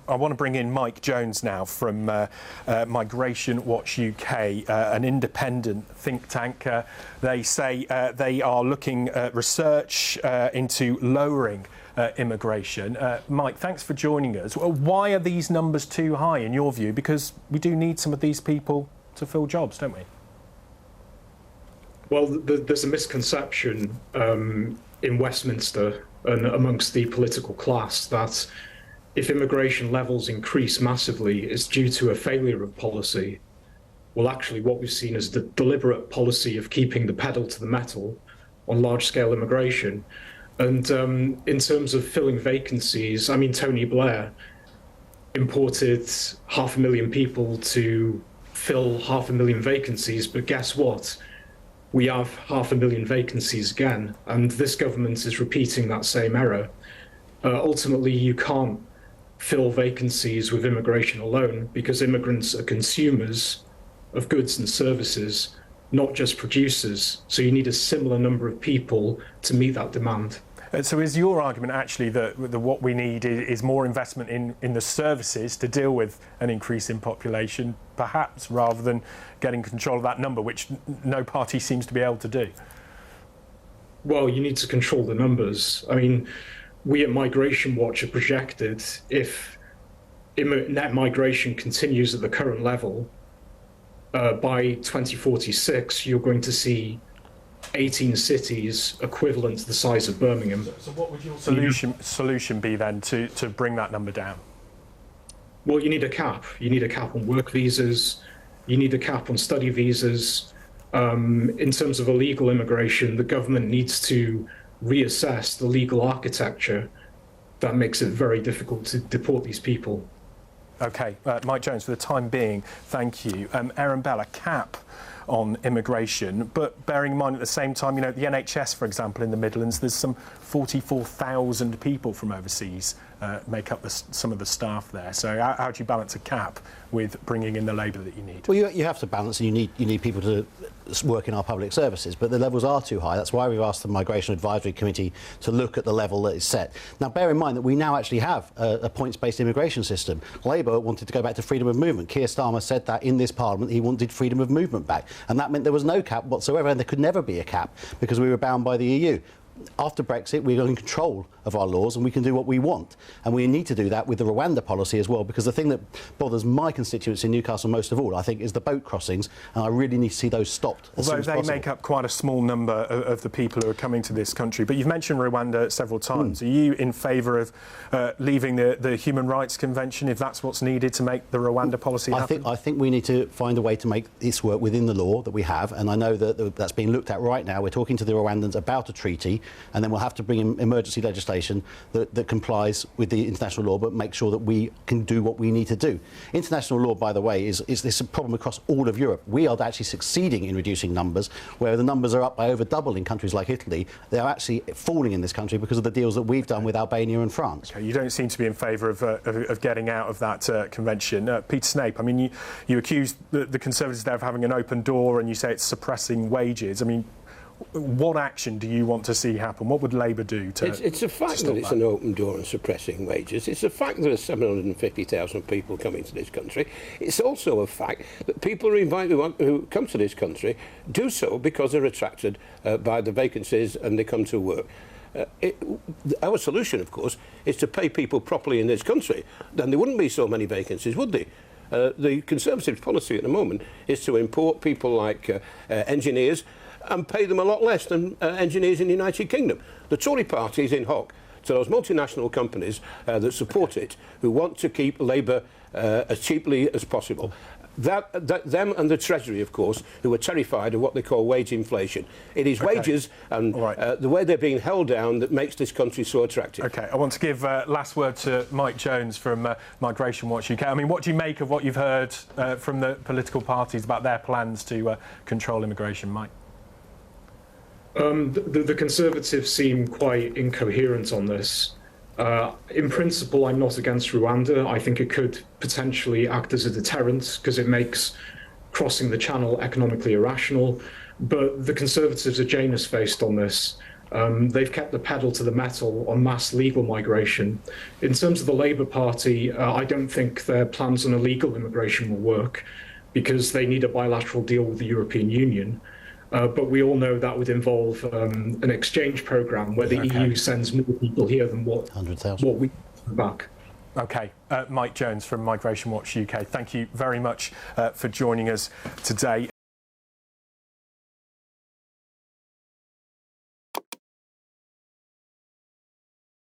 I want to bring in Mike Jones now from Migration Watch UK, an independent think tank. They say they are looking at research into lowering immigration. Mike, thanks for joining us. Why are these numbers too high in your view? Because we do need some of these people to fill jobs, don't we? Well, there's a misconception in Westminster and amongst the political class that if immigration levels increase massively, it's due to a failure of policy. Well, actually, what we've seen is the deliberate policy of keeping the pedal to the metal on large-scale immigration. And in terms of filling vacancies, I mean, Tony Blair imported 500,000 people to fill 500,000 vacancies, but guess what? We have 500,000 vacancies again, and this government is repeating that same error. Ultimately, you can't fill vacancies with immigration alone because immigrants are consumers of goods and services, not just producers. So you need a similar number of people to meet that demand. So is your argument actually that what we need is more investment in the services to deal with an increase in population, perhaps, rather than getting control of that number, which no party seems to be able to do? Well, you need to control the numbers. I mean, we at Migration Watch are projected if net migration continues at the current level, by 2046, you're going to see 18 cities equivalent to the size of Birmingham. So what would your solution be then to bring that number down? Well, you need a cap. You need a cap on work visas. You need a cap on study visas. In terms of illegal immigration, the government needs to reassess the legal architecture that makes it very difficult to deport these people. OK, Mike Jones, for the time being, thank you. Aaron Bell, a cap on immigration, but bearing in mind at the same time, you know, the NHS, for example, in the Midlands, there's some 44,000 people from overseas make up some of the staff there. So how do you balance a cap with bringing in the labour that you need? Well, you have to balance, and you need people to work in our public services, but the levels are too high. That's why we've asked the Migration Advisory Committee to look at the level that is set. Now, bear in mind that we now actually have a points-based immigration system. Labour wanted to go back to freedom of movement. Keir Starmer said that in this Parliament he wanted freedom of movement back, and that meant there was no cap whatsoever, and there could never be a cap because we were bound by the EU. After Brexit, we're in control of our laws and we can do what we want. And we need to do that with the Rwanda policy as well, because the thing that bothers my constituents in Newcastle most of all, I think, is the boat crossings, and I really need to see those stopped as soon as possible. Although they make up quite a small number of the people who are coming to this country. But you've mentioned Rwanda several times. Are you in favour of leaving the Human Rights Convention if that's what's needed to make the Rwanda policy happen? I think we need to find a way to make this work within the law that we have, and I know that that's being looked at right now. We're talking to the Rwandans about a treaty, and then we'll have to bring in emergency legislation that complies with the international law, but make sure that we can do what we need to do. International law, by the way, is this a problem across all of Europe. We are actually succeeding in reducing numbers, where the numbers are up by over double in countries like Italy. They are actually falling in this country because of the deals that we've done with Albania and France. Okay, you don't seem to be in favour of getting out of that convention. Peter Snape, I mean, you accuse the Conservatives there of having an open door, and you say it's suppressing wages. I mean, what action do you want to see happen? What would Labour do to It's a fact that it's an open door and suppressing wages. It's a fact there are 750,000 people coming to this country. It's also a fact that people who come to this country do so because they're attracted by the vacancies and they come to work. Our solution, of course, is to pay people properly in this country. Then there wouldn't be so many vacancies, would there? The Conservative policy at the moment is to import people like engineers and pay them a lot less than engineers in the United Kingdom. The Tory party is in hock to those multinational companies that support it, who want to keep labour as cheaply as possible. Them and the Treasury, of course, who are terrified of what they call wage inflation. It is wages and the way they're being held down that makes this country so attractive. OK, I want to give last word to Mike Jones from Migration Watch UK. I mean, what do you make of what you've heard from the political parties about their plans to control immigration, Mike? The Conservatives seem quite incoherent on this. In principle, I'm not against Rwanda. I think it could potentially act as a deterrent because it makes crossing the channel economically irrational. But the Conservatives are Janus-faced on this. They've kept the pedal to the metal on mass legal migration. In terms of the Labour Party, I don't think their plans on illegal immigration will work because they need a bilateral deal with the European Union. But we all know that would involve an exchange programme where the EU sends more people here than what we back. OK. Mike Jones from Migration Watch UK, thank you very much for joining us today.